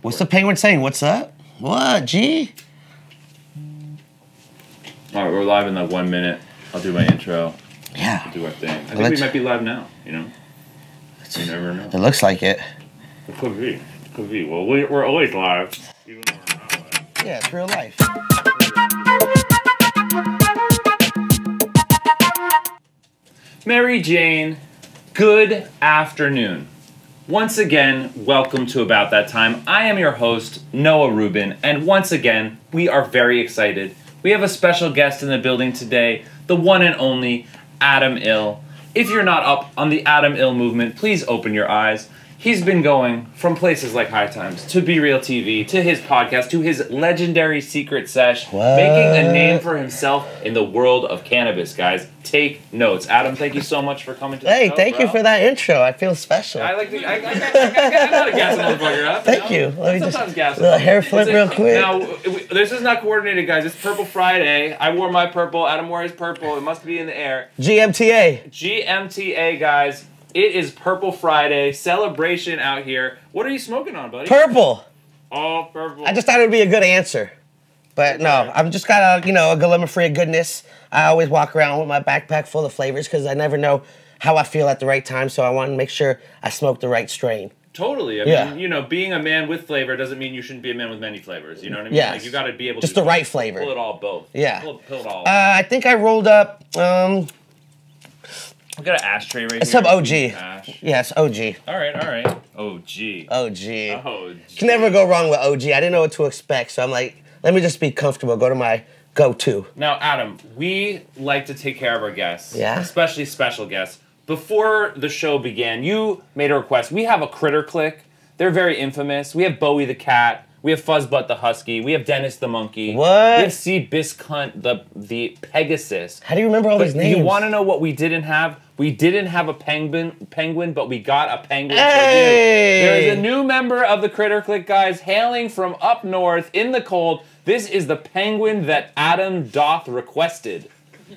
What's the penguin saying? What's up? What, G? All right, we're live in like 1 minute. I'll do my intro. Yeah. We'll do our thing. I think we might be live now, you know? You never know. It looks like it. It could be. It could be. Well, we're always live. Even though we're not live. Yeah, it's real life. Mary Jane, good afternoon. Once again, welcome to About That Time. I am your host, Noah Rubin, and once again, we are very excited. We have a special guest in the building today, the one and only iLL. If you're not up on the iLL movement, please open your eyes. He's been going from places like High Times to Be Real TV to his podcast to his legendary Secret Sesh, making a name for himself in the world of cannabis, guys. Take notes. Adam, thank you so much for coming to the show. Hey, thank you for that intro. I feel special. I like to. I gotta gas a motherfucker up. Thank you. Let me sometimes gas a hair flip real quick. Now, this is not coordinated, guys. It's Purple Friday. I wore my purple. Adam wore his purple. It must be in the air. GMTA. GMTA, guys. It is Purple Friday. Celebration out here. What are you smoking on, buddy? Purple. Oh, purple. I just thought it would be a good answer. But no, I'm just got a glimmer-free of goodness. I always walk around with my backpack full of flavors because I never know how I feel at the right time, so I want to make sure I smoke the right strain. Totally. I mean, being a man with flavor doesn't mean you shouldn't be a man with many flavors. You know what I mean? Yes. Like, you got to be able just to the right flavor. Pull it all both. Yeah. Pull it all. I think I rolled up. We got an ashtray right here. Some OG. Ash. Yes, OG. All right. OG. OG. Can never go wrong with OG. I didn't know what to expect, so I'm like, let me just be comfortable. Go to my go-to. Now, Adam, we like to take care of our guests. Yeah. Especially special guests. Before the show began, you made a request. We have a critter clique. They're very infamous. We have Bowie the cat. We have Fuzzbutt the husky. We have Dennis the monkey. What? We have C. Biscunt the Pegasus. How do you remember all these names? You want to know what we didn't have? We didn't have a penguin, but we got a penguin for you. There is a new member of the Critter Clique, guys, hailing from up north in the cold. This is the penguin that Adam Doth requested.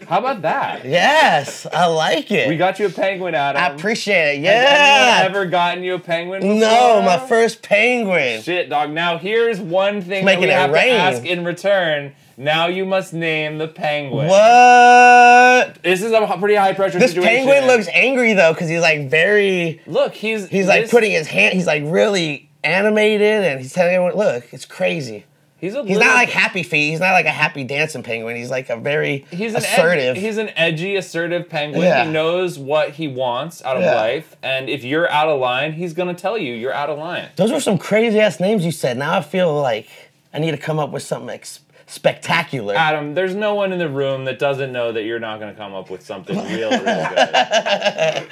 How about that? Yes, I like it. We got you a penguin, Adam. I appreciate it. Yeah. Has anyone ever gotten you a penguin before? No, my first penguin. Shit, dog. Now here's one thing that we have to ask in return. Now you must name the penguin. What? This is a pretty high pressure situation. This penguin looks angry though, because he's like very. Look, he's like putting his hand. He's like really animated, and he's telling everyone, "Look, it's crazy." He's not like Happy Feet. He's not like a happy dancing penguin. He's like a very assertive. He's an edgy, assertive penguin. Yeah. He knows what he wants out of life, and if you're out of line, he's gonna tell you you're out of line. Those were some crazy ass names you said. Now I feel like I need to come up with something spectacular. Adam, there's no one in the room that doesn't know that you're not going to come up with something real good.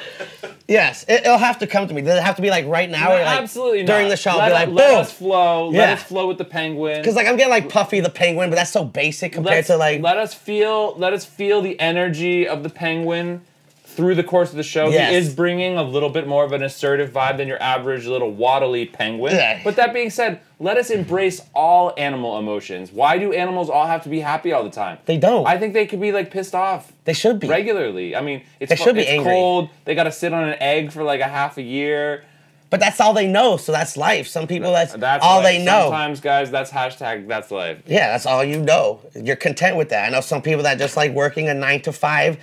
Yes, it'll have to come to me. Does it have to be like right now? No, or like absolutely during not. the show, let us flow. Yeah. Let us flow with the penguin. Because like I'm getting like Puffy the penguin, but that's so basic compared to like. Let us feel the energy of the penguin through the course of the show. Yes. He is bringing a little bit more of an assertive vibe than your average little waddly penguin. Yeah. But that being said, let us embrace all animal emotions. Why do animals all have to be happy all the time? They don't. I think they could be like pissed off. They should be. Regularly. I mean, it's angry. cold. They got to sit on an egg for like a half a year. But that's all they know, so that's life. Some people, that's all life. they know. Sometimes, guys, that's that's life. Yeah, that's all you know. You're content with that. I know some people that just like working a 9 to 5,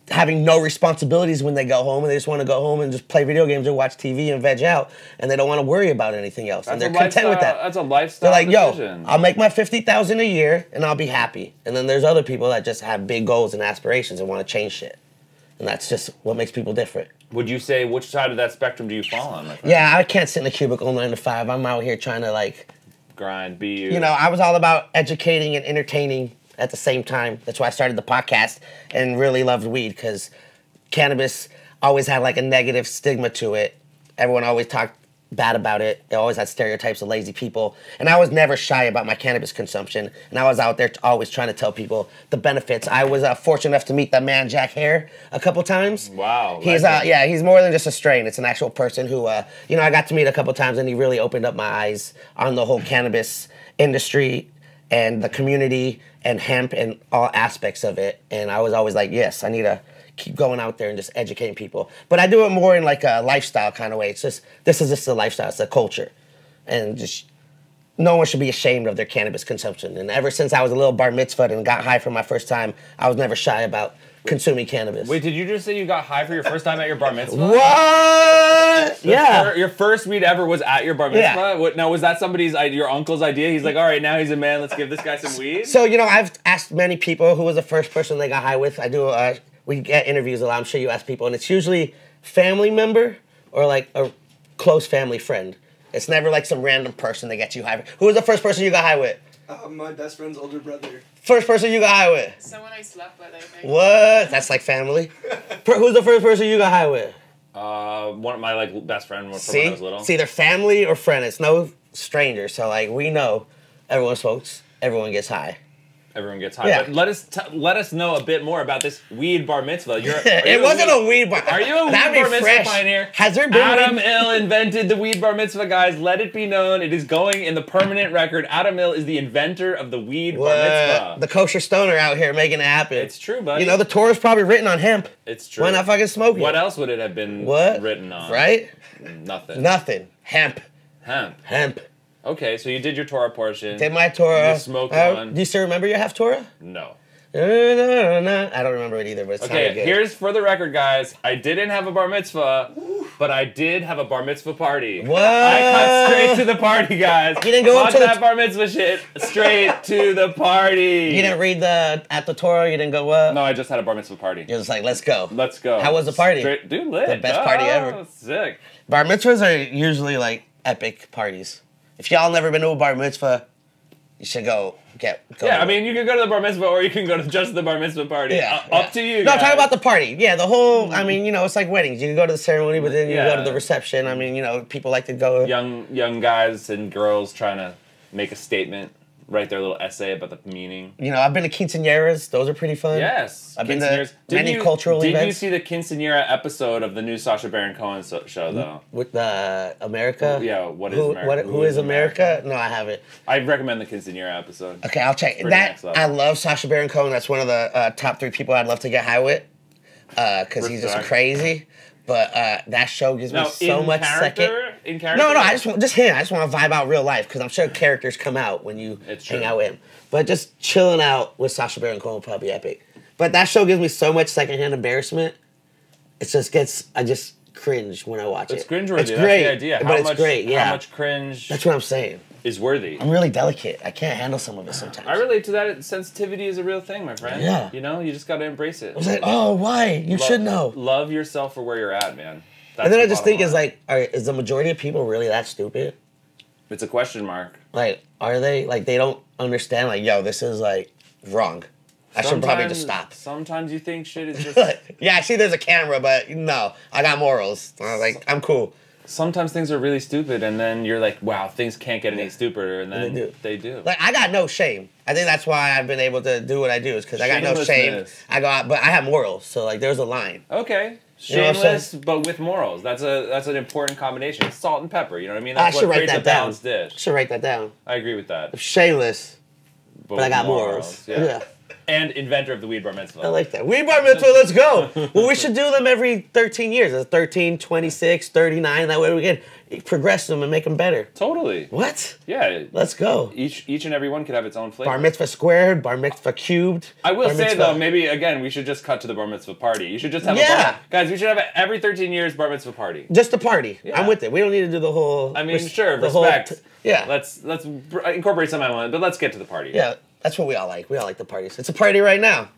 having no responsibilities when they go home, and they just want to go home and just play video games or watch TV and veg out, and they don't want to worry about anything else. And they're content with that. That's a lifestyle They're like, decision. yo, I'll make my $50,000 a year, and I'll be happy. And then there's other people that just have big goals and aspirations and want to change shit. And that's just what makes people different. Would you say, which side of that spectrum do you fall on, my friend? Yeah, I can't sit in a cubicle 9 to 5. I'm out here trying to like... grind, be you. You know, I was all about educating and entertaining at the same time. That's why I started the podcast and really loved weed, because cannabis always had like a negative stigma to it. Everyone always talked bad about it. They always had stereotypes of lazy people. And I was never shy about my cannabis consumption. And I was out there always trying to tell people the benefits. I was fortunate enough to meet that man, Jack Hare, a couple times. Wow. He's more than just a strain. It's an actual person who, I got to meet a couple times, and he really opened up my eyes on the whole cannabis industry and the community and hemp and all aspects of it. And I was always like, yes, I need to keep going out there and just educating people. But I do it more in like a lifestyle kind of way. It's just, this is just a lifestyle. It's a culture. And just, no one should be ashamed of their cannabis consumption. And ever since I was a little bar mitzvahed and got high for my first time, I was never shy about consuming cannabis. Wait, did you just say you got high for your first time at your bar mitzvah? What? Yeah. Your first weed ever was at your bar mitzvah? Yeah. What, now, was that your uncle's idea? He's like, all right, now he's a man, let's give this guy some weed? So, I've asked many people who was the first person they got high with. We get interviews a lot. I'm sure you ask people, and it's usually family member or like a close family friend. It's never like some random person that gets you high. Who was the first person you got high with? My best friend's older brother. First person you got high with? Someone I slept with, I think. What? That's like family. Who's the first person you got high with? One of my best friend from when I was little. It's either family or friend. It's no stranger. So we know everyone smokes. Everyone gets high. Everyone gets high. Yeah. But let us know a bit more about this weed bar mitzvah. It wasn't a weed bar. Are you a weed bar mitzvah pioneer? Has there been Adam Ill invented the weed bar mitzvah, guys. Let it be known. It is going in the permanent record. Adam Ill is the inventor of the weed bar mitzvah. The kosher stoner out here making it happen. It's true, buddy. The Torah's probably written on hemp. It's true. Why not fucking smoke it? What else would it have been written on? Right? Nothing. Hemp. Okay, so you did your Torah portion. Did my Torah. You smoked one. Do you still remember your half Torah? No. I don't remember it either, but it's okay. Good. Here's for the record, guys. I didn't have a bar mitzvah, but I did have a bar mitzvah party. What? I cut straight to the party, guys. You didn't go up to that bar mitzvah shit. Straight to the party. You didn't read at the Torah. You didn't go up. No, I just had a bar mitzvah party. You're just like, let's go. Let's go. How was the party? Dude, lit. The best party ever. Sick. Bar mitzvahs are usually epic parties. If y'all never been to a bar mitzvah, you should go. Yeah, I mean, you can go to the bar mitzvah or you can go to just the bar mitzvah party. Yeah, Up to you. No, guys. talk about the party. Yeah, the whole. I mean, it's like weddings. You can go to the ceremony, but then you go to the Yeah. reception. I mean, people like to go. Young guys and girls trying to make a statement, write their little essay about the meaning. I've been to quinceañeras. Those are pretty fun. Yes, I've been to many cultural events. Did you see the quinceañera episode of the new Sacha Baron Cohen show, though? With the America? Yeah, what is America? Who is America? No, I haven't. I recommend the quinceañera episode. Okay, I'll check. Next level. I love Sacha Baron Cohen. That's one of the top 3 people I'd love to get high with because he's just crazy. But that show gives me so much second. In character? No, I just him. I just want to vibe out real life because I'm sure characters come out when you hang out with him. But just chilling out with Sacha Baron Cohen would probably be epic. But that show gives me so much secondhand embarrassment. I just cringe when I watch it. It's cringeworthy. It's great. That's the idea. But it's great. Yeah. How much cringe? That's what I'm saying. Is worthy. I'm really delicate. I can't handle some of it sometimes. I relate to that. Sensitivity is a real thing, my friend. Yeah. You just got to embrace it. I was like, oh, why? You should know. Love yourself for where you're at, man. That's and then the I just think bottom line. is the majority of people really that stupid? It's a question mark. Are they? They don't understand, yo, this is, wrong. I should probably just stop. Sometimes you think shit is just... Yeah, I see there's a camera, but no, I got morals. I'm cool. Sometimes things are really stupid, and then you're like, wow, things can't get any stupider, and then they do. I got no shame. I think that's why I've been able to do what I do, is because I got no shame. But I have morals, so, there's a line. Okay. Shameless, but with morals. That's an important combination. It's salt and pepper, you know what I mean? That's I should what write creates that a down. balanced dish. I should write that down. I agree with that. I'm shameless, but I with got morals. Yeah. And inventor of the weed bar mitzvah. I like that. Weed bar mitzvah, let's go. Well, we should do them every 13 years. It's 13, 26, 39. That way we can progress them and make them better. Totally. What? Yeah. Let's go. Each and every one could have its own flavor. Bar mitzvah squared, bar mitzvah cubed. I will say, though, maybe, again, we should just cut to the bar mitzvah party. You should just have a bar... Guys, we should have every 13 years bar mitzvah party. Just a party. Yeah. I'm with it. We don't need to do the whole... I mean, sure, respect. Yeah. Let's incorporate some element, but let's get to the party. Yeah, that's what we all like. We all like the parties. It's a party right now.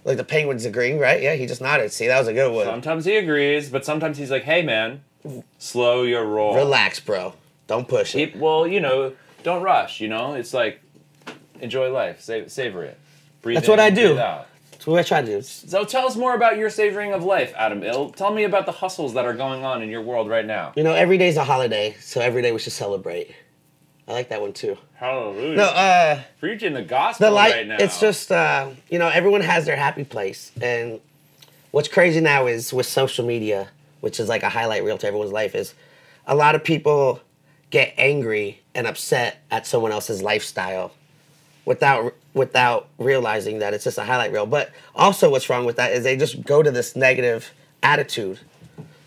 Like the Penguin's agreeing, right? Yeah, he just nodded. See, that was a good one. Sometimes he agrees, but sometimes he's like, hey, man, slow your roll. Relax, bro. Don't push it. Don't rush, It's like, enjoy life. Savor it. Breathe That's in, what I do. breathe out. That's what I try to do. So tell us more about your savoring of life, Adam Ill. Tell me about the hustles that are going on in your world right now. Every day's a holiday, so every day we should celebrate. I like that one too. Hallelujah. No, preaching the gospel right now. It's just, everyone has their happy place. And what's crazy now is with social media, which is like a highlight reel to everyone's life, is a lot of people get angry and upset at someone else's lifestyle without realizing that it's just a highlight reel. But also what's wrong with that is they just go to this negative attitude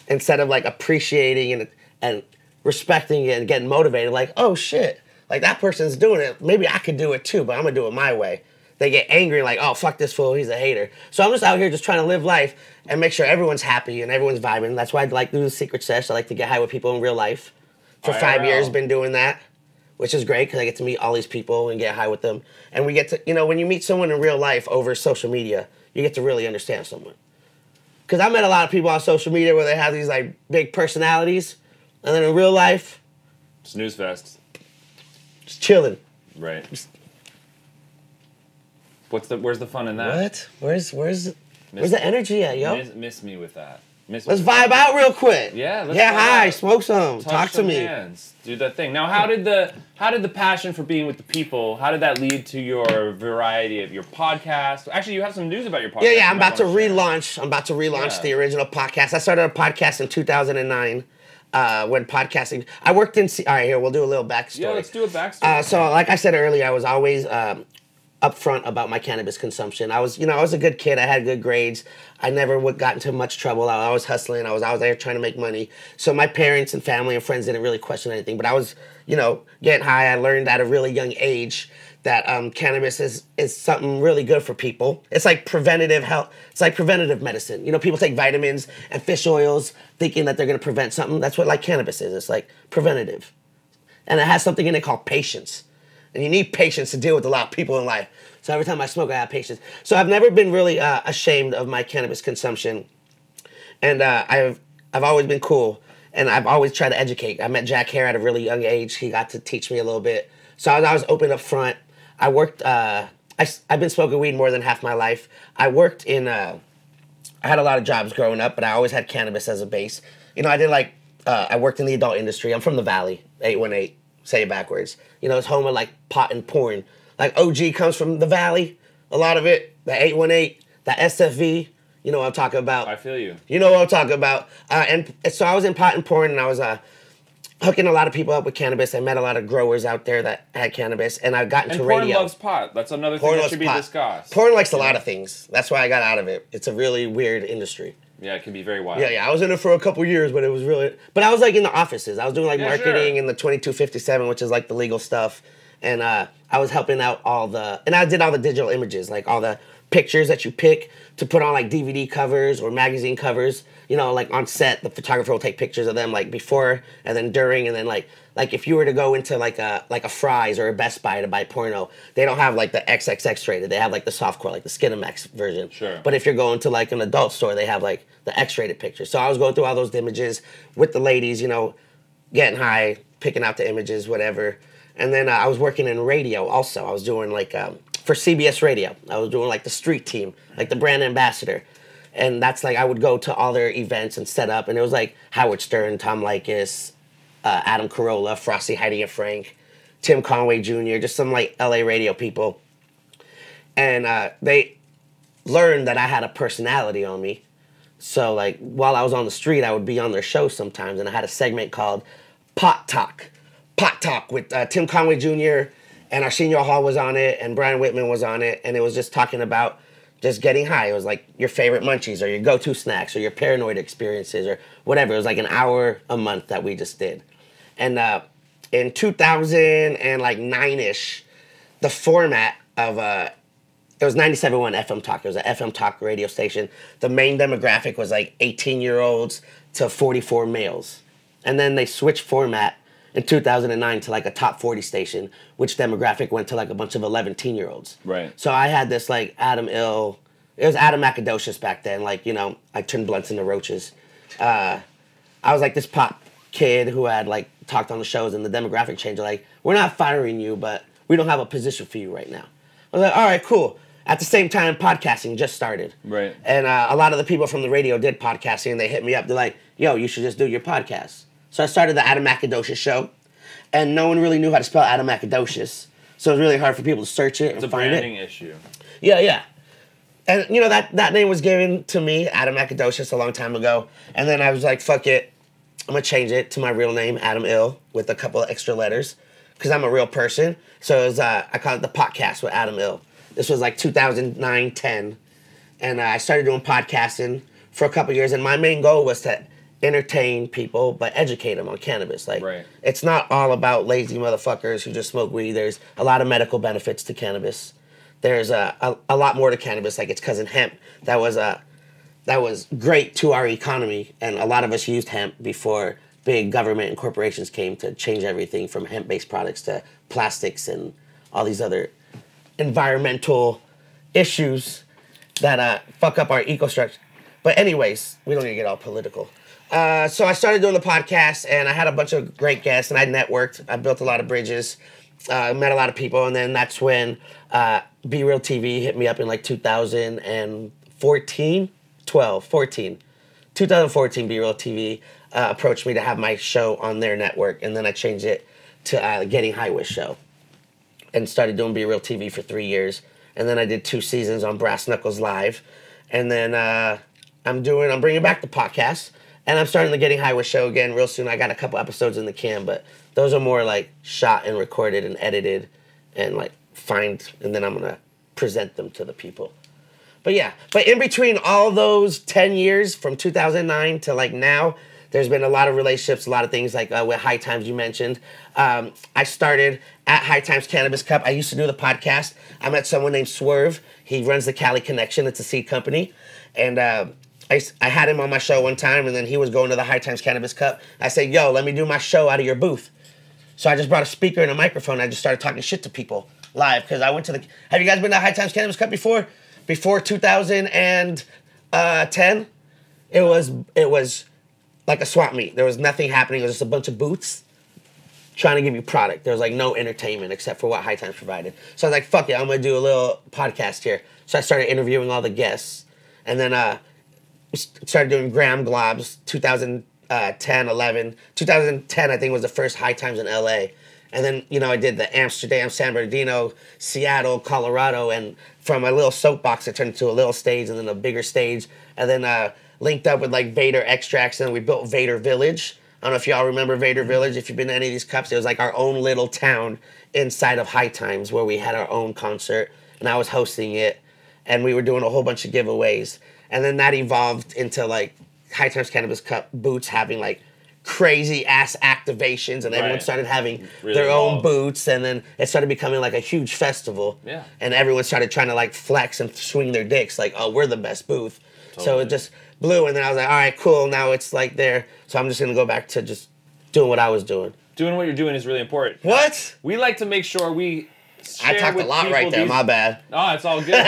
instead of appreciating and respecting it and getting motivated, oh shit, Like, that person's doing it. Maybe I could do it too, but I'm going to do it my way. They get angry, like, oh, fuck this fool, he's a hater. So I'm just out here just trying to live life and make sure everyone's happy and everyone's vibing. That's why I like to do the secret sesh. I like to get high with people in real life. For IRL. 5 years, been doing that, which is great because I get to meet all these people and get high with them. And we get to, you know, when you meet someone in real life over social media, you get to really understand someone. Because I met a lot of people on social media where they have these, like, big personalities, and then in real life, Snooze fest. just chilling. Right. Where's the fun in that? What? Where's the energy at, yo? Miss me with that. Let's vibe out real quick. Yeah, let's get vibe high, out. smoke some, talk to some me. hands. Do that thing. Now, how did the passion for being with the people, how did that lead to your variety of your podcast? Actually, you have some news about your podcast. Yeah, I'm about to relaunch. Yeah. The original podcast. I started a podcast in 2009. When podcasting, I worked in. All right, here we'll do a little backstory. Yeah, let's do a backstory. So, like I said earlier, I was always upfront about my cannabis consumption. I was a good kid. I had good grades. I never got into much trouble. I was always hustling. I was out there trying to make money. So my parents and family and friends didn't really question anything. But I was, getting high. I learned at a really young age that cannabis is something really good for people. It's like preventative health. It's like preventative medicine. People take vitamins and fish oils thinking that they're going to prevent something. That's what like cannabis is. It's like preventative. And it has something in it called patience. And you need patience to deal with a lot of people in life. So every time I smoke, I have patience. So I've never been really ashamed of my cannabis consumption. And I've always been cool. And I've always tried to educate. I met Jack Hare at a really young age. He got to teach me a little bit. So I was open up front. I worked, I've been smoking weed more than half my life. I worked in, I had a lot of jobs growing up, but I always had cannabis as a base. I worked in the adult industry. I'm from the Valley, 818, say it backwards. It's home of like pot and porn. Like OG comes from the Valley, a lot of it, the 818, the SFV, you know what I'm talking about. I feel you. You know what I'm talking about. And so I was in pot and porn, and I was hooking a lot of people up with cannabis. I met a lot of growers out there that had cannabis, and I got into radio. And porn loves pot. That's another thing that should be discussed. Porn likes a lot of things. That's why I got out of it. It's a really weird industry. Yeah, it can be very wild. Yeah. I was in it for a couple years, but it was really... But I was like in the offices. I was doing like marketing in the 2257, which is like the legal stuff. And I was helping out and I did all the digital images, like all the pictures that you pick to put on like DVD covers or magazine covers. Like on set, the photographer will take pictures of them like before and then during, and then like if you were to go into like a Fry's or a Best Buy to buy porno, they don't have like the XXX rated. They have like the softcore, like the Skinamax version. Sure. But if you're going to like an adult store, they have like the X-rated pictures. So I was going through all those images with the ladies, getting high, picking out the images, whatever. And then I was working in radio also. I was doing like, for CBS Radio, I was doing like the street team, like the brand ambassador. And that's like, I would go to all their events and set up. And it was like Howard Stern, Tom Leykis, Adam Carolla, Frosty, Heidi and Frank, Tim Conway Jr., just some like LA radio people. And they learned that I had a personality on me. So like while I was on the street, I would be on their show sometimes. And I had a segment called Pot Talk with Tim Conway Jr. and Arsenio Hall was on it, and Brian Whitman was on it, and it was just talking about just getting high. It was like your favorite munchies or your go-to snacks or your paranoid experiences or whatever. It was like an hour a month that we just did. And in 2009-ish, the format of it was 97.1 FM Talk. It was an FM Talk radio station. The main demographic was like 18-year-olds to 44 males. And then they switched format in 2009 to like a top 40 station, which demographic went to like a bunch of 11-year-olds. Right. So I had this like iLL. It was Adam Macadocious back then. Like, I turned blunts into roaches. I was like this pop kid who had like talked on the shows, and the demographic changed. Like, we're not firing you, but we don't have a position for you right now. I was like, all right, cool. At the same time, podcasting just started. Right. And a lot of the people from the radio did podcasting, and they hit me up. They're like, yo, you should just do your podcast. So I started the Adam Macadocious show, and no one really knew how to spell Adam Macadocious. So it was really hard for people to search it and find it. It's a branding issue. Yeah. And, that name was given to me, Adam Macadocious, a long time ago. And then I was like, fuck it. I'm going to change it to my real name, Adam Ill, with a couple of extra letters, because I'm a real person. So it was, I call it the podcast with Adam Ill. This was like 2009, 10. And I started doing podcasting for a couple years. And my main goal was to entertain people, but educate them on cannabis. Like, Right. it's not all about lazy motherfuckers who just smoke weed. There's a lot of medical benefits to cannabis. There's a lot more to cannabis, like its cousin hemp. That was great to our economy, and a lot of us used hemp before big government and corporations came to change everything from hemp-based products to plastics and all these other environmental issues that fuck up our ecostructure. But anyways, we don't need to get all political. So I started doing the podcast, and I had a bunch of great guests, and I networked. I built a lot of bridges, met a lot of people, and then that's when Be Real TV hit me up in like 2014, 2014, Be Real TV approached me to have my show on their network, and then I changed it to Getting High With Show, and started doing Be Real TV for 3 years, and then I did 2 seasons on Brass Knuckles Live, and then I'm bringing back the podcast, and I'm starting the Getting High With Show again real soon. I got a couple episodes in the can, but those are more like shot and recorded and edited, and like and then I'm gonna present them to the people. But yeah, but in between all those 10 years from 2009 to like now, there's been a lot of relationships, a lot of things like with High Times you mentioned. I started at High Times Cannabis Cup. I used to do the podcast. I met someone named Swerve. He runs the Cali Connection. It's a seed company. And I had him on my show one time, and then he was going to the High Times Cannabis Cup. I said, yo, let me do my show out of your booth. So I just brought a speaker and a microphone. I just started talking shit to people live because I went to have you guys been to High Times Cannabis Cup before? Before 2010, it was like a swap meet. There was nothing happening. It was just a bunch of booths trying to give you product. There was like no entertainment except for what High Times provided. So I was like, fuck it, I'm gonna do a little podcast here. So I started interviewing all the guests, and then started doing Graham Globs 2010, 11. 2010, I think, was the first High Times in LA. And then, I did the Amsterdam, San Bernardino, Seattle, Colorado, and from a little soapbox, it turned into a little stage and then a bigger stage. And then linked up with like Vader Extracts, and we built Vader Village. I don't know if y'all remember Vader Village. If you've been to any of these cups, it was like our own little town inside of High Times where we had our own concert, and I was hosting it, and we were doing a whole bunch of giveaways. And then that evolved into like High Times Cannabis Cup booths having like crazy ass activations, and everyone started having their own booths, and then it started becoming like a huge festival. Yeah. And everyone started trying to like flex and swing their dicks like, oh, we're the best booth. Totally. So it just blew, and then I was like, all right, cool, now it's like there. So I'm just gonna go back to just doing what I was doing. Doing what you're doing is really important. What? We like to make sure we share I talked with a lot right there, my bad. Oh, it's all good.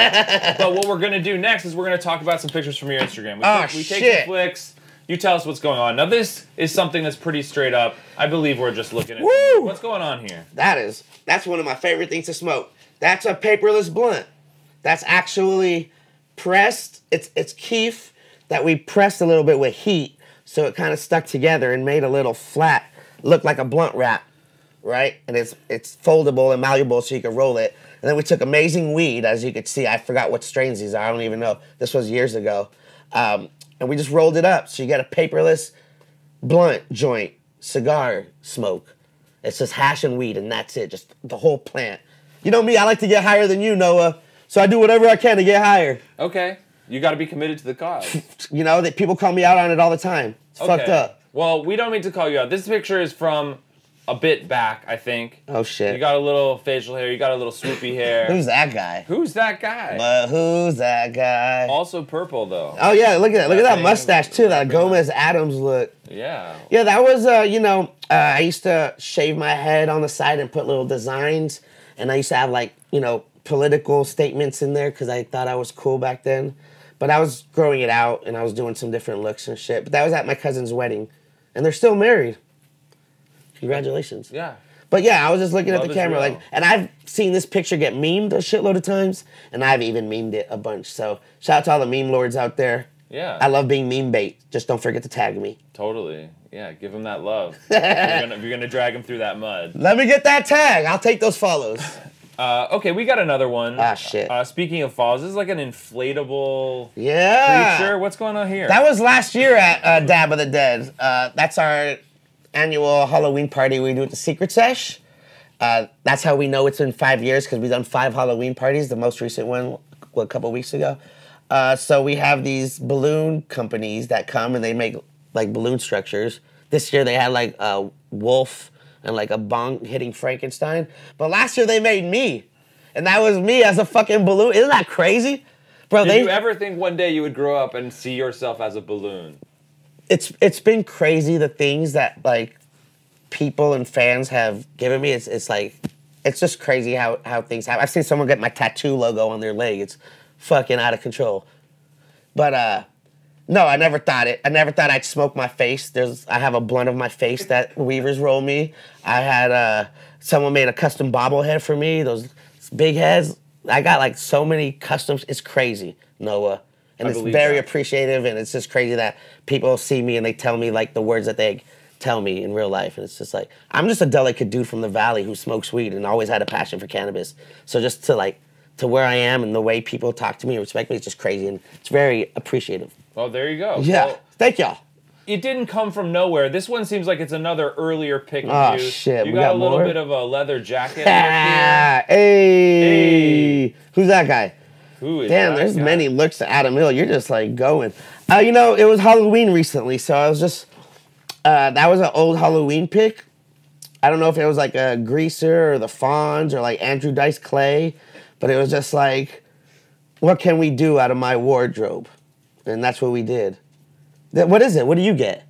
But what we're gonna do next is we're gonna talk about some pictures from your Instagram. We take some flicks. You tell us what's going on. Now, this is something that's pretty straight up. I believe we're just looking at what's going on here. That's one of my favorite things to smoke. That's a paperless blunt. That's actually pressed. It's keef that we pressed a little bit with heat, so it kind of stuck together and made a little flat, look like a blunt wrap, right? And it's foldable and malleable, so you can roll it. And then we took amazing weed, as you could see. I forgot what strains these are. I don't even know. This was years ago. And we just rolled it up. So you get a paperless blunt joint, cigar smoke. It's just hash and weed, and that's it. Just the whole plant. You know me, I like to get higher than you, Noah. So I do whatever I can to get higher. Okay. You got to be committed to the cause. That people call me out on it all the time. It's fucked up. Well, we don't mean to call you out. This picture is from a bit back, I think. Oh, shit. You got a little facial hair. You got a little swoopy hair. Who's that guy? Who's that guy? But who's that guy? Also purple, though. Oh, yeah. Look at that. Look at that mustache, too. That Gomez Adams look. Yeah. Yeah, that was, I used to shave my head on the side and put little designs. And I used to have, like, political statements in there because I thought I was cool back then. But I was growing it out, and I was doing some different looks and shit. But that was at my cousin's wedding. And they're still married. Congratulations. Yeah. But yeah, I was just looking at the camera and I've seen this picture get memed a shitload of times, and I've even memed it a bunch. So shout out to all the meme lords out there. Yeah. I love being meme bait. Just don't forget to tag me. Totally. Yeah, give them that love. if you're gonna drag them through that mud. Let me get that tag. I'll take those follows. Okay, we got another one. Ah, shit. Speaking of follows, this is like an inflatable creature. What's going on here? That was last year at Dab of the Dead. That's our annual Halloween party we do at the Secret Sesh. That's how we know it's been 5 years, because we've done 5 Halloween parties. The most recent one a couple weeks ago. So we have these balloon companies that come, and they make like balloon structures. This year they had like a wolf and like a bong hitting Frankenstein. But last year they made me. And that was me as a fucking balloon. Isn't that crazy? Bro, Did you ever think one day you would grow up and see yourself as a balloon? It's been crazy the things that like people and fans have given me. It's like it's just crazy how things happen. I've seen someone get my tattoo logo on their leg. It's fucking out of control. But no, I never thought it. I never thought I'd smoke my face. I have a blunt of my face that weavers roll me. I had someone made a custom bobblehead for me. Those big heads. I got like so many customs. It's crazy, Noah. And it's very appreciative, and it's just crazy that people see me and they tell me like the words that they tell me in real life. And it's just like, I'm just a delicate dude from the valley who smokes weed and always had a passion for cannabis. So just to where I am and the way people talk to me and respect me, it's just crazy, and it's very appreciative. Well, there you go. Yeah, well, thank y'all. It didn't come from nowhere. This one seems like it's another earlier pick of Oh, you. shit. You We got got a little more? bit of a leather jacket. Hey. Who's that guy? Who is Damn, that there's guy? many looks to Adam Hill. You're just like going. You know, it was Halloween recently, so I was just, that was an old Halloween pick. I don't know if it was like a Greaser or the Fonz or like Andrew Dice Clay, but it was just like, what can we do out of my wardrobe? And that's what we did. What is it? What do you get?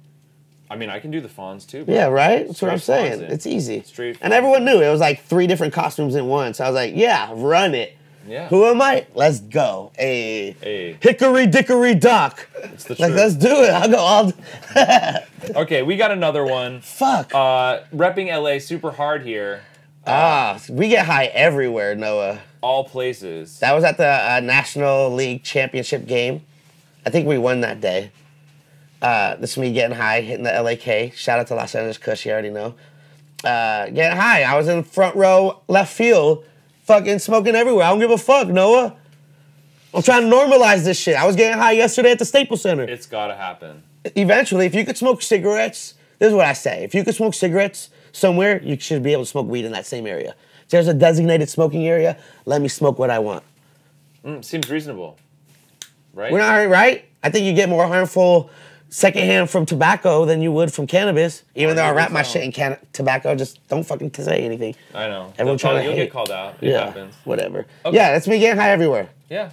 I mean, I can do the fawns too. Bro. Yeah, right? That's what I'm Straight saying. Fonz in. It's easy. Straight And Fonz everyone in. knew it was like 3 different costumes in one. So I was like, yeah, run it. Yeah. Who am I? Let's go. Hey. Hey. Hickory dickory dock. It's the Like, truth. let's do it. I'll go all. Okay, we got another one. Fuck. Repping LA super hard here. We get high everywhere, Noah. All places. That was at the National League Championship game. I think we won that day. This is me getting high, hitting the LAK. Shout out to Los Angeles Kush, you already know. Getting high. I was in front row, left field, fucking smoking everywhere. I don't give a fuck, Noah. I'm trying to normalize this shit. I was getting high yesterday at the Staples Center. It's gotta happen. Eventually, if you could smoke cigarettes, this is what I say. If you could smoke cigarettes somewhere, you should be able to smoke weed in that same area. If there's a designated smoking area, let me smoke what I want. Seems reasonable. Right? We're not right? I think you get more harmful secondhand from tobacco than you would from cannabis. Even though I wrap my shit in tobacco, just don't fucking say anything. I know. Everyone trying to You'll hate. get called out. It happens. Whatever. Okay. Yeah, that's me getting high everywhere. Yeah.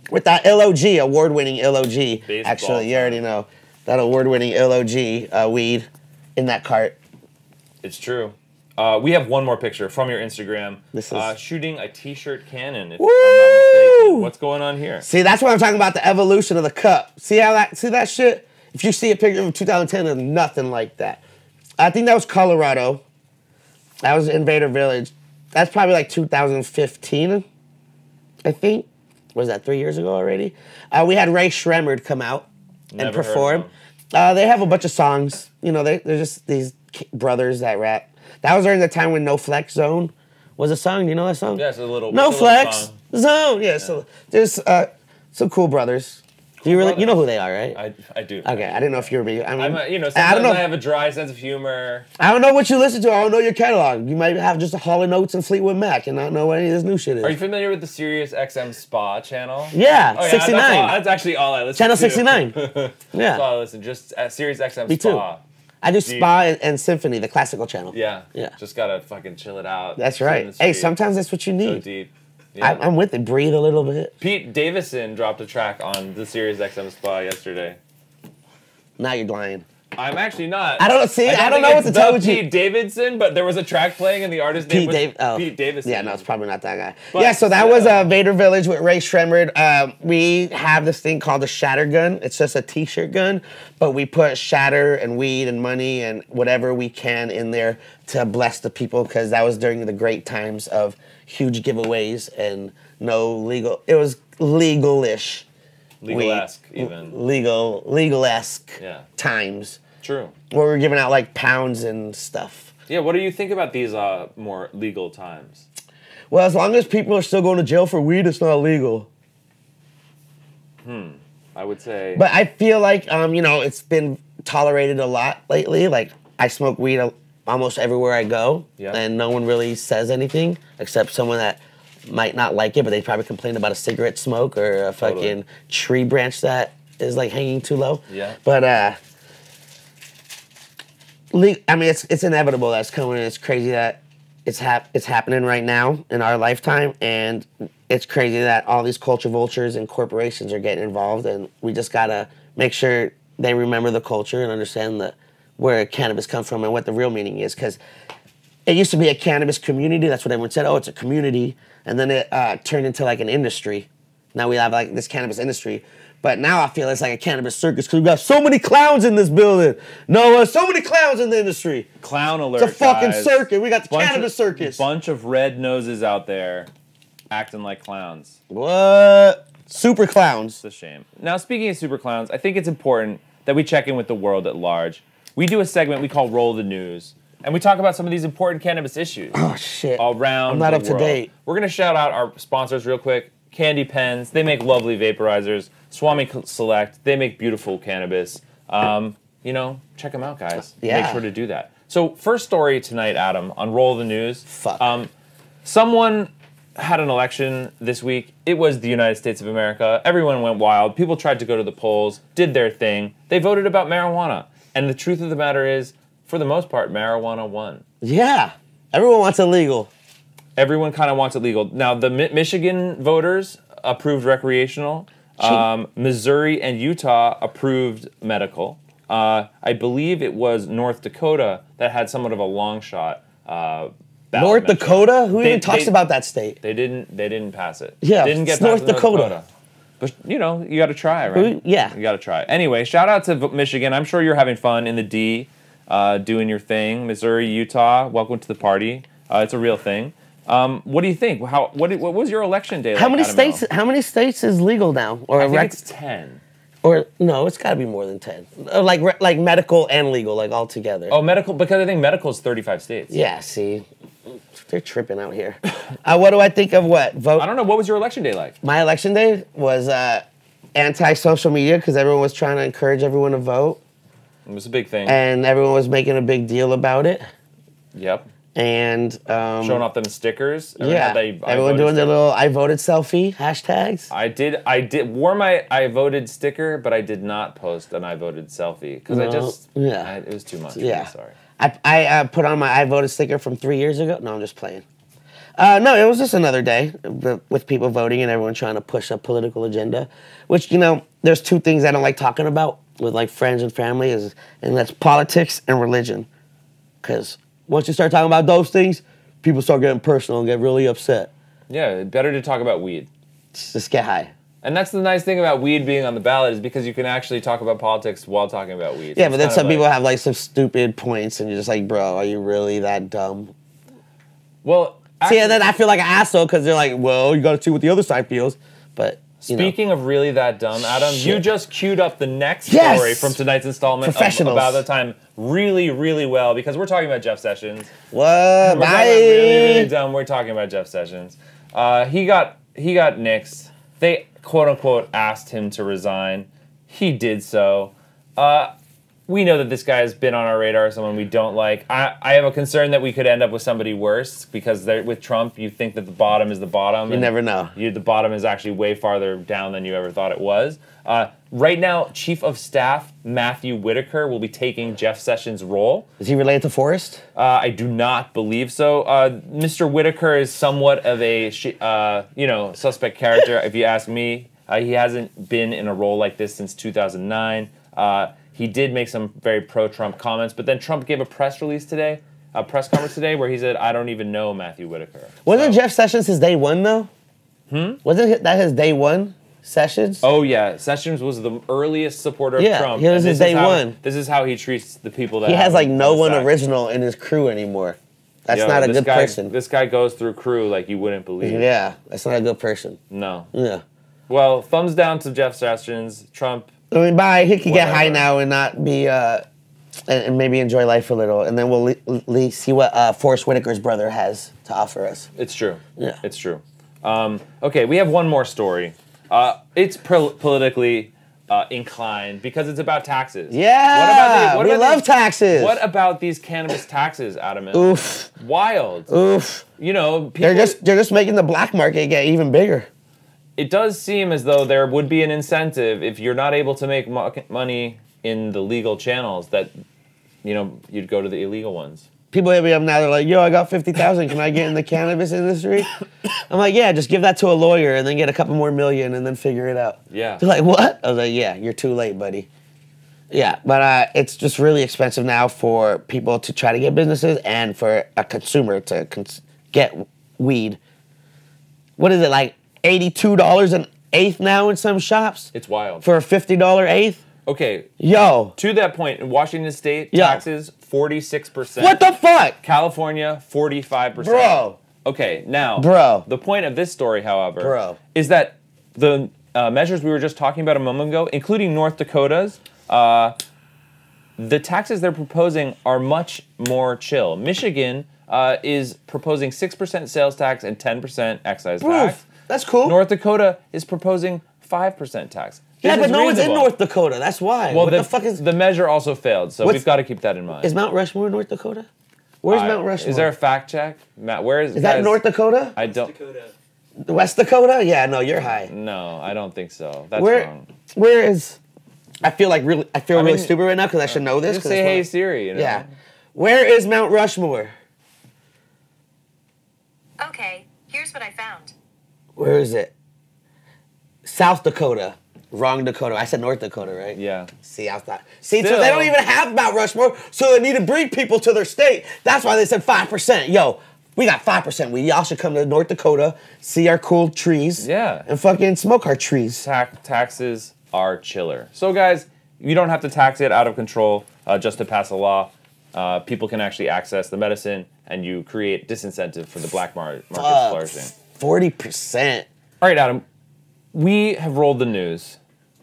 With that LOG, award-winning LOG. Baseball Actually, you time. already know. That award-winning LOG weed in that cart. It's true. We have one more picture from your Instagram. This is- shooting a t-shirt cannon, if Woo! I'm not mistaken. What's going on here? See, that's what I'm talking about, the evolution of the cup. See that shit? If you see a picture from 2010, there's nothing like that. I think that was Colorado. That was Invader Village. That's probably like 2015, I think. Was that 3 years ago already? We had Ray Shremmerd come out Never and heard of perform. him. They have a bunch of songs. You know, they're just these brothers that rap. That was during the time when No Flex Zone was a song. Do you know that song? Yeah, it's a little. No it's a little Flex song. Zone. Yeah, so there's some cool brothers. Do you really? You know who they are, right? I do. Okay, I didn't know if you were big. I mean, I'm I don't sometimes know. I have a dry sense of humor. I don't know what you listen to. I don't know your catalog. You might have just a Hall & Oates and Fleetwood Mac and not know what any of this new shit is. Are you familiar with the Sirius XM Spa channel? Yeah, Oh, yeah, 69. That's actually all I listen Channel to. 69. That's Yeah, all I listen. Just Sirius XM me too. Spa. I do Spa and Symphony, the classical channel. Yeah. Yeah. Just gotta fucking chill it out. That's Sit in right. the Hey, street. sometimes that's what you So need. deep. Yeah. I'm with it. Breathe a little bit. Pete Davidson dropped a track on the Sirius XM Spa yesterday. Now you're lying. I'm actually not. I don't see. I don't think know what it's to tell you. Pete Davidson, but there was a track playing and the artist name was Pete Davidson. Yeah, no, it's probably not that guy. But yeah, so that still. was Vader Village with Ray Shremmerd. We have this thing called the Shatter Gun. It's just a t-shirt gun, but we put shatter and weed and money and whatever we can in there to bless the people, because that was during the great times of huge giveaways and no legal. It was legal-ish. Legal-esque, even. Legal-esque Yeah. times. True. Where we were giving out like pounds and stuff. Yeah, what do you think about these more legal times? Well, as long as people are still going to jail for weed, it's not illegal. I would say. But I feel like, it's been tolerated a lot lately. Like, I smoke weed almost everywhere I go, Yeah. and no one really says anything except someone that might not like it, but they probably complain about a cigarette smoke or a fucking Totally. tree branch that is like hanging too low. Yeah. But I mean, it's inevitable that's coming. It's crazy that it's happening right now in our lifetime, and it's crazy that all these culture vultures and corporations are getting involved, and we just gotta make sure they remember the culture and understand where cannabis comes from and what the real meaning is. Because it used to be a cannabis community. That's what everyone said. Oh, it's a community, and then it turned into like an industry. Now we have like this cannabis industry. But now I feel it's like a cannabis circus because we got so many clowns in this building. No, so many clowns in the industry. Clown alert, it's a fucking guys. circuit. We got the cannabis circus. Bunch of red noses out there acting like clowns. What? Super clowns. It's a shame. Now, speaking of super clowns, I think it's important that we check in with the world at large. We do a segment we call Roll the News, and we talk about some of these important cannabis issues. Oh, shit. Around I'm not the up to world. date. We're going to shout out our sponsors real quick. Candy Pens, they make lovely vaporizers. Swami Select, they make beautiful cannabis. Check them out, guys. Yeah. Make sure to do that. So, first story tonight, Adam, on Roll the News. Fuck. Someone had an election this week. It was the United States of America. Everyone went wild. People tried to go to the polls, did their thing. They voted about marijuana. And the truth of the matter is, for the most part, marijuana won. Yeah. Everyone wants it legal. Everyone kind of wants it legal. Now, the Michigan voters approved recreational. Missouri and Utah approved medical. I believe it was North Dakota that had somewhat of a long shot. North Dakota? Who even talks about that state? They didn't pass it. Yeah, didn't get it's past North Dakota. But you got to try, right? Yeah. You got to try. Anyway, shout out to Michigan. I'm sure you're having fun in the D, doing your thing. Missouri, Utah, welcome to the party. It's a real thing. What do you think? What was your election day like? How many states is legal now? Or I think it's 10. Or no, it's got to be more than 10. Like medical and legal, like all together. Oh, medical, because I think medical is 35 states. Yeah, see, they're tripping out here. What do I think of what vote? I don't know. What was your election day like? My election day was anti-social media because everyone was trying to encourage everyone to vote. It was a big thing. And everyone was making a big deal about it. Yep. And showing off them stickers. Everyone doing their little "I voted" selfie hashtags. I wore my "I voted" sticker, but I did not post an "I voted" selfie because it was too much. Yeah, sorry. I put on my "I voted" sticker from 3 years ago. No, I'm just playing. No, it was just another day with people voting and everyone trying to push a political agenda. Which there's two things I don't like talking about with like friends and family and that's politics and religion, because once you start talking about those things, people start getting personal and get really upset. Yeah, better to talk about weed. Just get high. And that's the nice thing about weed being on the ballot is because you can actually talk about politics while talking about weed. Yeah, but then some people have like some stupid points and you're just like, bro, are you really that dumb? Well, see, and then I feel like an asshole because they're like, well, you got to see what the other side feels. But speaking of really that dumb, Adam, you just queued up the next story from tonight's installment of About That Time really, really well because we're talking about Jeff Sessions. What? We're talking about really, really dumb. We're talking about Jeff Sessions. He got nixed. They quote unquote asked him to resign. He did so. We know that this guy has been on our radar, someone we don't like. I have a concern that we could end up with somebody worse because with Trump, you think that the bottom is the bottom. You never know. The bottom is actually way farther down than you ever thought it was. Right now, Chief of Staff Matthew Whitaker will be taking Jeff Sessions' role. Is he related to Forrest? I do not believe so. Mr. Whitaker is somewhat of a suspect character, if you ask me. He hasn't been in a role like this since 2009. He did make some very pro-Trump comments, but then Trump gave a press conference today, where he said, "I don't even know Matthew Whitaker." Wasn't Jeff Sessions his day one though? Wasn't that his day one? Sessions? Oh yeah, Sessions was the earliest supporter of Trump. He was his day one. This is how he treats the people that he has like no one original in his crew anymore. That's not a good person. This guy goes through crew like you wouldn't believe. Yeah, that's not a good person. No. Yeah. Well, thumbs down to Jeff Sessions. Trump. I mean, bye. He can get high now and not be, and maybe enjoy life a little, and then we'll see what Forrest Whitaker's brother has to offer us. It's true. Yeah, it's true. Okay, we have one more story. It's politically inclined because it's about taxes. Yeah, we love taxes. What about these cannabis taxes, Adam? Oof. Wild. Oof. People, they're just making the black market get even bigger. It does seem as though there would be an incentive if you're not able to make money in the legal channels that you'd go to the illegal ones. People hit me up now. They're like, "Yo, I got 50,000. Can I get in the cannabis industry?" I'm like, "Yeah, just give that to a lawyer and then get a couple more million and then figure it out." Yeah. They're like, "What?" I was like, "Yeah, you're too late, buddy." Yeah, but it's just really expensive now for people to try to get businesses and for a consumer to get weed. What is it, like $82 an eighth now in some shops? It's wild. For a $50 eighth? Okay. Yo. To that point, in Washington State, Yo. taxes 46%. What the fuck? California 45%. Bro. Okay, now, Bro. the point of this story, however, Bro. is that the measures we were just talking about a moment ago, including North Dakota's, the taxes they're proposing are much more chill. Michigan is proposing 6% sales tax and 10% excise tax. That's cool. North Dakota is proposing 5% tax. Yeah, This but is no one's in reasonable. North Dakota. That's why. Well, What the fuck is... the measure also failed, so we've got to keep that in mind. Is Mount Rushmore North Dakota? Where's Mount Rushmore? Is there a fact check? Matt, where is... Is that guys, North Dakota? I don't... Dakota. West Dakota? Yeah, no, you're high. No, I don't think so. That's Where? wrong. Where is... I feel really mean, stupid right now because I should know this. Just 'cause say, it's hey, my- Siri, you know? Yeah. Where is Mount Rushmore? Okay, here's what I found. Where is it? South Dakota. Wrong Dakota. I said North Dakota, right? Yeah. See, I thought. See, so Still. they don't even have Mount Rushmore, so they need to bring people to their state. That's why they said 5%. Yo, we got 5%. Y'all should come to North Dakota, see our cool trees. Yeah. And fucking smoke our trees. Taxes are chiller. So, guys, you don't have to tax it out of control just to pass a law. People can actually access the medicine, and you create disincentive for the black market flourishing. 40%. All right, Adam. We have rolled the news.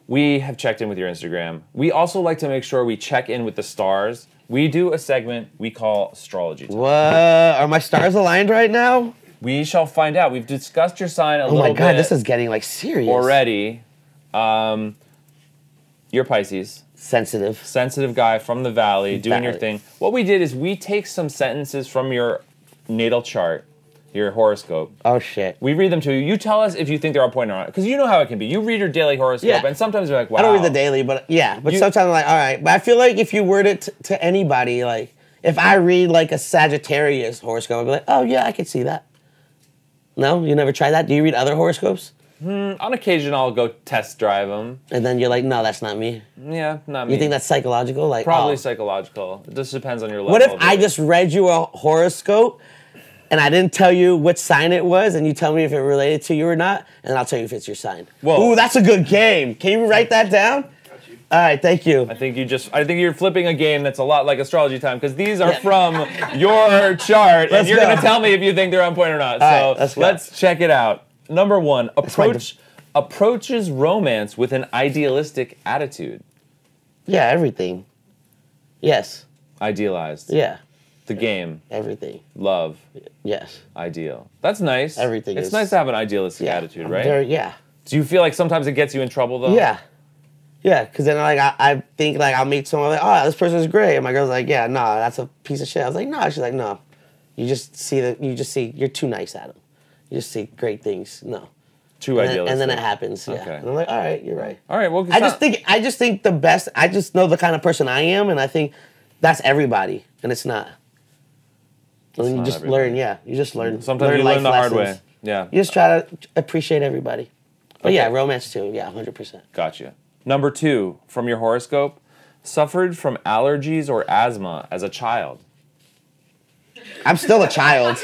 We have checked in with your Instagram. We also like to make sure we check in with the stars. We do a segment we call Astrology Time. What? Are my stars aligned right now? We shall find out. We've discussed your sign a Oh little my god, bit this is getting like serious. already. You're Pisces. Sensitive Guy from the valley, doing your Valley. thing. What we did is we take some sentences from your natal chart, your horoscope. Oh shit. We read them to you. You tell us if you think they're on point or not. Because you know how it can be. You read your daily horoscope, Yeah. and sometimes you're like, wow. I don't read the daily, but yeah. But sometimes I'm like, all right. But I feel like if you word it to anybody, like if I read like a Sagittarius horoscope, I'd be like, oh yeah, I could see that. No, you never tried that? Do you read other horoscopes? On occasion, I'll go test drive them. And then you're like, no, that's not me. Yeah, not me. You think that's psychological? Like Probably oh. psychological. It just depends on your level. What if of I it. just read you a horoscope and I didn't tell you what sign it was, and you tell me if it related to you or not, and I'll tell you if it's your sign. Whoa. Ooh, that's a good game. Can you write that down? Got you. All right, thank you. I think you're flipping a game that's a lot like Astrology Time, because these are from your chart, and Let's you're go. going to tell me if you think they're on point or not. All So right, let's check it out. Number one, my approaches romance with an idealistic attitude. Yeah, everything. Yes. Idealized. Yeah. The game. Everything. Love. Yes. Ideal. That's nice. Everything It's is- nice to have an idealistic Yeah. attitude, I'm right? yeah. Do you feel like sometimes it gets you in trouble, though? Yeah. Yeah, because then like I think like I'll meet someone like, oh, this person's great. And my girl's like, yeah, nah, that's a piece of shit. I was like, no. She's like, no. You just see you're too nice at them. You just see great things. No. Too idealistic. And then it happens. Yeah. Okay. And I'm like, all right, you're right. All right, well, I just think the best. I just know the kind of person I am, and I think that's everybody, and it's not. And then you not just everybody. learn. Yeah, you just learn. Sometimes you life learn the hard way. lessons. Yeah. You just try to appreciate everybody. But Okay. yeah, romance too. Yeah, 100%. Gotcha. Number two, from your horoscope, suffered from allergies or asthma as a child. I'm still a child.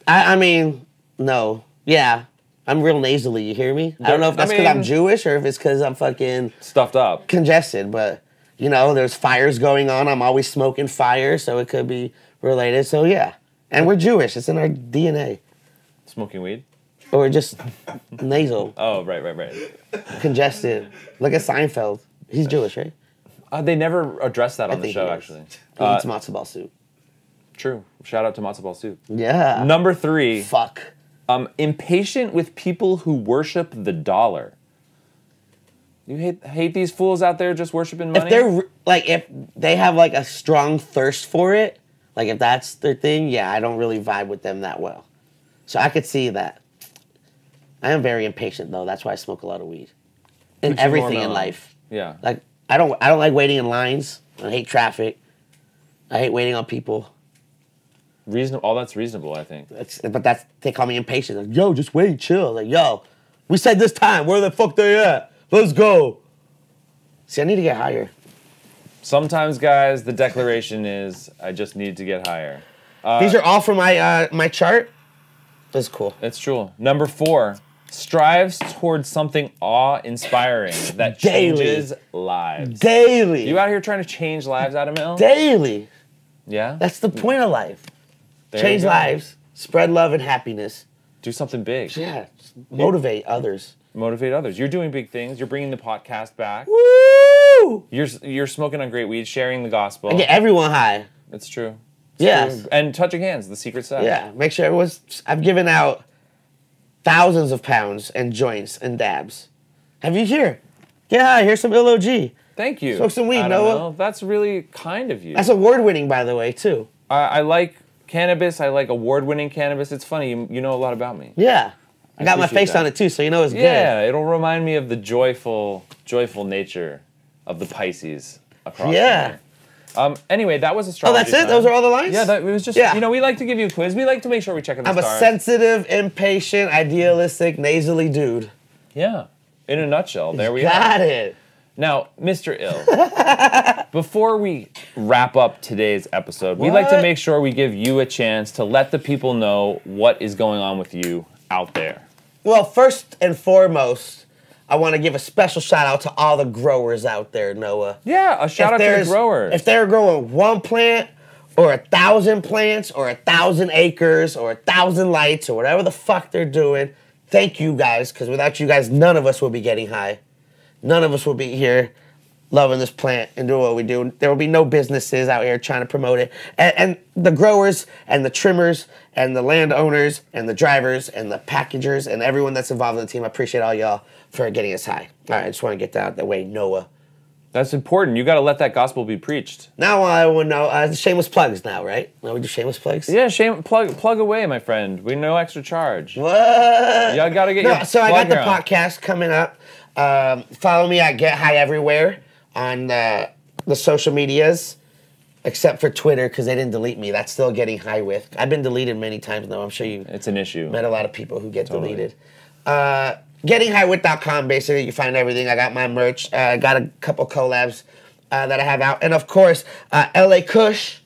I mean, no. Yeah, I'm real nasally. You hear me? I don't know if that's because I'm Jewish or if it's because I'm fucking Stuffed up. congested, but you know, there's fires going on. I'm always smoking fire, so it could be related. So yeah, and we're Jewish. It's in our DNA. Smoking weed? Or just nasal, Oh, right. congested. Look at Seinfeld. He's Jewish, right? They never addressed that on the think show, he is. actually. He eats matzo ball soup. True. Shout out to matzo ball soup. Yeah. Number three, Fuck. impatient with people who worship the dollar. You hate these fools out there just worshiping money? If they're like, if they have like a strong thirst for it, like if that's their thing, yeah, I don't really vibe with them that well. So I could see that. I am very impatient though. That's why I smoke a lot of weed. In Which is everything more in known. life. Yeah. Like I don't like waiting in lines. I hate traffic. I hate waiting on people. All that's reasonable, I think. They call me impatient. Like, yo, just wait, chill. Like, yo, we said this time. Where the fuck they at? Let's go. See, I need to get higher. Sometimes, guys, the declaration is, I just need to get higher. These are all from my chart. That's cool. It's true. Number 4, strives towards something awe-inspiring that changes lives. Daily. You out here trying to change lives, Adam Hill? Daily. Yeah? That's the point of life. There Change you go. lives. Spread love and happiness. Do something big. Yeah. Motivate others. Motivate others. You're doing big things. You're bringing the podcast back. Woo! You're smoking on great weed, sharing the gospel. I get everyone high. It's true. Yes. True. And touching hands, the secret stuff. Yeah. Make sure I've given out thousands of pounds and joints and dabs. Have you here? Get high. Here's some LOG. Thank you. Smoke some weed, Adam Noah. Hill. That's really kind of you. That's award-winning, by the way, too. I like cannabis. I like award-winning cannabis. It's funny. You know a lot about me. Yeah. I got my appreciate face that. on it, too, so you know it's good. Yeah, it'll remind me of the joyful nature of the Pisces across Yeah. the year. Anyway, that was Oh, astrology. that's it? time. Those are all the lines? Yeah, it was just, Yeah. we like to give you a quiz. We like to make sure we check in the I'm a stars. sensitive, impatient, idealistic, nasally dude. Yeah. In a nutshell, there we are. Got it. Now, Mr. Ill, before we wrap up today's episode, we like to What? make sure we give you a chance to let the people know what is going on with you out there. Well, first and foremost, I want to give a special shout out to all the growers out there, Noah. Yeah, a shout out to the growers. If they're growing one plant or 1,000 plants or 1,000 acres or 1,000 lights or whatever the fuck they're doing, thank you guys, because without you guys, none of us will be getting high. None of us will be here loving this plant and doing what we do. There will be no businesses out here trying to promote it. And the growers and the trimmers and the landowners and the drivers and the packagers and everyone that's involved in the team, I appreciate all y'all for getting us high. All right, I just want to get that out that way, Noah. That's important. You got to let that gospel be preached. Now I want to know, shameless plugs now, right? Now we do shameless plugs? Yeah, plug away, my friend. We no extra charge. What? You got to get your So I got the plug on. podcast coming up. Follow me at Get High Everywhere on the social medias, except for Twitter because they didn't delete me. That's still Getting High with. I've been deleted many times now. I'm sure you It's an issue. met a lot of people who get deleted. GettingHighWith.com, basically, you find everything. I got my merch. I got a couple collabs that I have out. And, of course, LA Kush,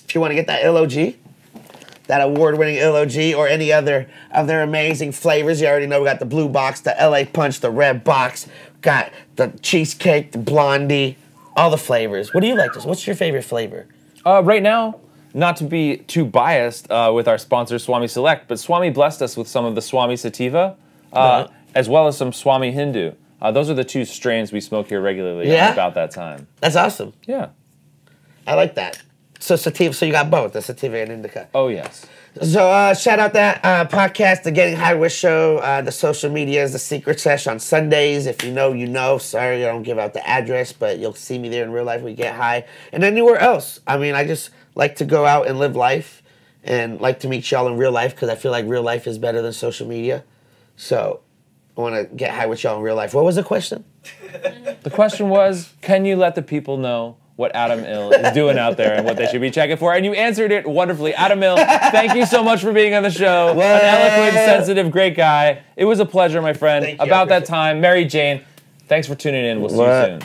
if you want to get that LOG, that award-winning LOG, or any other of their amazing flavors. You already know we got the blue box, the LA Punch, the red box, got the cheesecake, the blondie, all the flavors. What do you like? What's your favorite flavor? Right now, not to be too biased with our sponsor, Swami Select, but Swami blessed us with some of the Swami Sativa, as well as some Swami Hindu. Those are the two strains we smoke here regularly at about that time. That's awesome. Yeah. I like that. So sativa, so you got both, the sativa and indica. Oh, yes. So shout out that podcast, the Getting High With Show, the social medias, the Secret Sesh on Sundays. If you know, you know. Sorry, I don't give out the address, but you'll see me there in real life when you get high. And anywhere else. I mean, I just like to go out and live life and like to meet y'all in real life because I feel like real life is better than social media. So I want to get high with y'all in real life. What was the question? The question was, can you let the people know what Adam Ill is doing out there and what they should be checking for? And you answered it wonderfully. Adam Ill, thank you so much for being on the show. What? An eloquent, sensitive, great guy. It was a pleasure, my friend. Thank you. About that time, Mary Jane, thanks for tuning in. We'll see you soon.